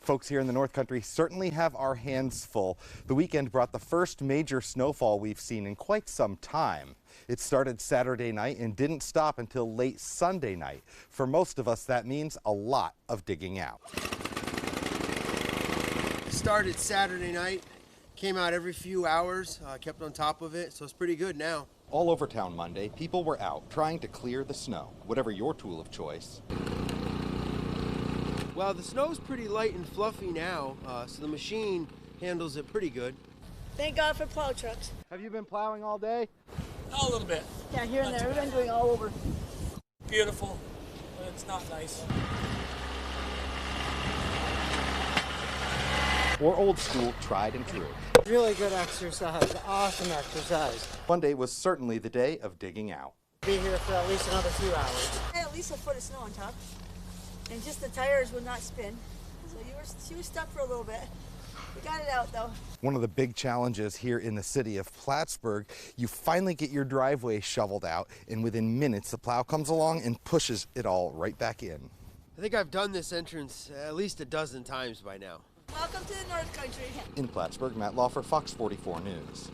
Folks here in the North Country certainly have our hands full. The weekend brought the first major snowfall we've seen in quite some time. It started Saturday night and didn't stop until late Sunday night. For most of us, that means a lot of digging out. It started Saturday night, came out every few hours, kept on top of it, so it's pretty good now. All over town Monday, people were out trying to clear the snow, whatever your tool of choice. Well, the snow's pretty light and fluffy now, so the machine handles it pretty good. Thank God for plow trucks. Have you been plowing all day? A little bit. Yeah, here and there. We've been doing all over. Beautiful, but it's not nice. Or old school, tried and true. Really good exercise, awesome exercise. Monday was certainly the day of digging out. Be here for at least another few hours. At least a foot of snow on top. And just the tires would not spin. So she was stuck for a little bit. We got it out though. One of the big challenges here in the city of Plattsburgh, you finally get your driveway shoveled out, and within minutes the plow comes along and pushes it all right back in. I think I've done this entrance at least a dozen times by now. Welcome to the North Country. In Plattsburgh, Matt Law for Fox 44 News.